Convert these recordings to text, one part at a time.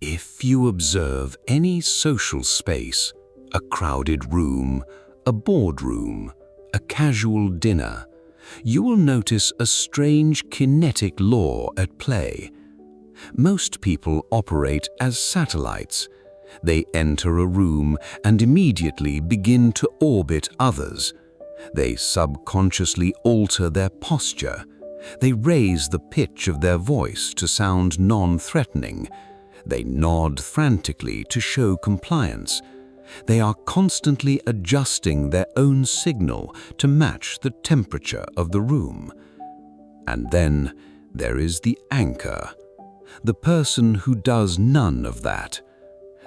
If you observe any social space, a crowded room, a boardroom, a casual dinner, you will notice a strange kinetic law at play. Most people operate as satellites. They enter a room and immediately begin to orbit others. They subconsciously alter their posture. They raise the pitch of their voice to sound non-threatening. They nod frantically to show compliance. They are constantly adjusting their own signal to match the temperature of the room. And then there is the anchor, the person who does none of that.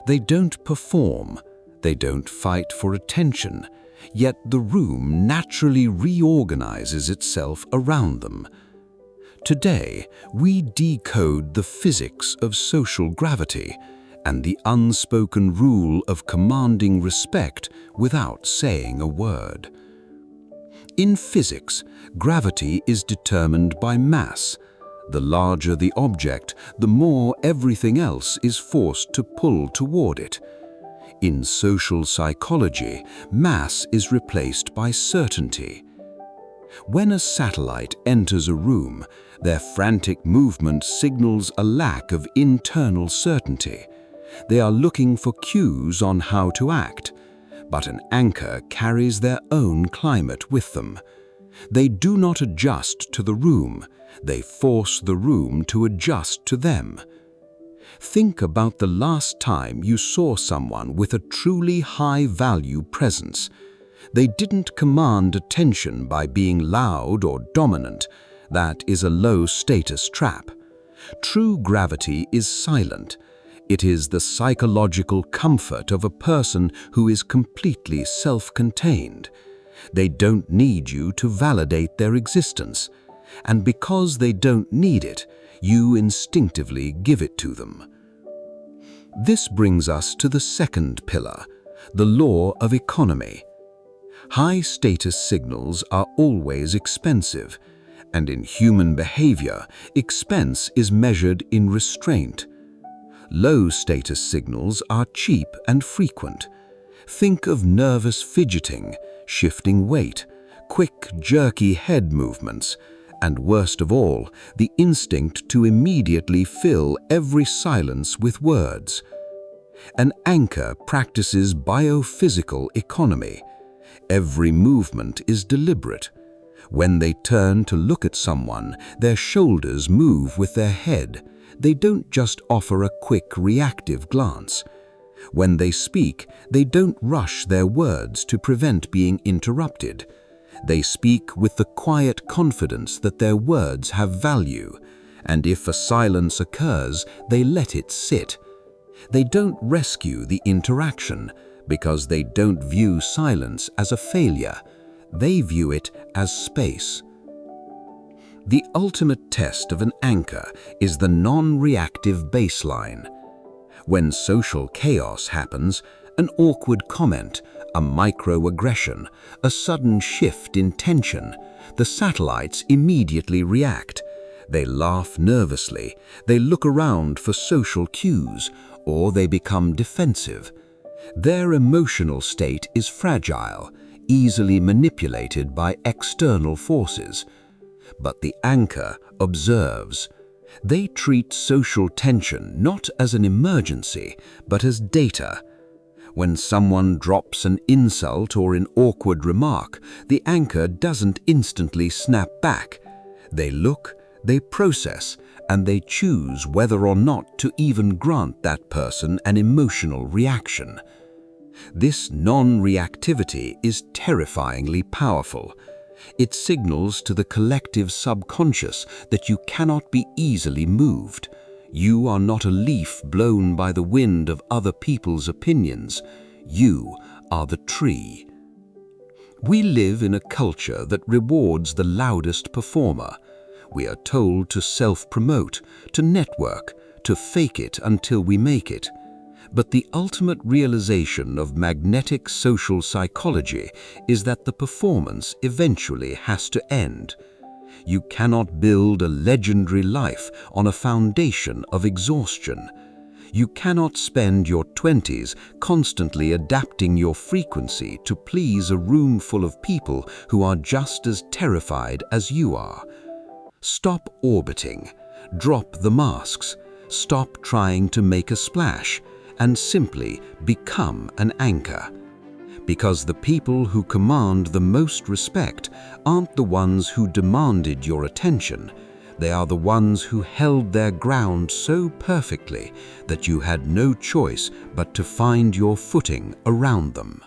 They don't perform, they don't fight for attention, yet the room naturally reorganizes itself around them. Today, we decode the physics of social gravity and the unspoken rule of commanding respect without saying a word. In physics, gravity is determined by mass. The larger the object, the more everything else is forced to pull toward it. In social psychology, mass is replaced by certainty. When a satellite enters a room, their frantic movement signals a lack of internal certainty. They are looking for cues on how to act, but an anchor carries their own climate with them. They do not adjust to the room, they force the room to adjust to them. Think about the last time you saw someone with a truly high-value presence. They didn't command attention by being loud or dominant. That is a low-status trap. True gravity is silent. It is the psychological comfort of a person who is completely self-contained. They don't need you to validate their existence. And because they don't need it, you instinctively give it to them. This brings us to the second pillar, the law of economy. High-status signals are always expensive, and in human behavior, expense is measured in restraint. Low-status signals are cheap and frequent. Think of nervous fidgeting, shifting weight, quick, jerky head movements, and worst of all, the instinct to immediately fill every silence with words. An anchor practices biophysical economy. Every movement is deliberate. When they turn to look at someone, their shoulders move with their head. They don't just offer a quick reactive glance. When they speak, they don't rush their words to prevent being interrupted. They speak with the quiet confidence that their words have value, and if a silence occurs, they let it sit. They don't rescue the interaction because they don't view silence as a failure. They view it as space. The ultimate test of an anchor is the non-reactive baseline. When social chaos happens, an awkward comment, a microaggression, a sudden shift in tension, the satellites immediately react. They laugh nervously, they look around for social cues, or they become defensive. Their emotional state is fragile, easily manipulated by external forces. But the anchor observes. They treat social tension not as an emergency, but as data. When someone drops an insult or an awkward remark, the anchor doesn't instantly snap back. They look, they process, and they choose whether or not to even grant that person an emotional reaction. This non-reactivity is terrifyingly powerful. It signals to the collective subconscious that you cannot be easily moved. You are not a leaf blown by the wind of other people's opinions. You are the tree. We live in a culture that rewards the loudest performer. We are told to self-promote, to network, to fake it until we make it. But the ultimate realization of magnetic social psychology is that the performance eventually has to end. You cannot build a legendary life on a foundation of exhaustion. You cannot spend your 20s constantly adapting your frequency to please a room full of people who are just as terrified as you are. Stop orbiting, drop the masks, stop trying to make a splash, and simply become an anchor. Because the people who command the most respect aren't the ones who demanded your attention. They are the ones who held their ground so perfectly that you had no choice but to find your footing around them.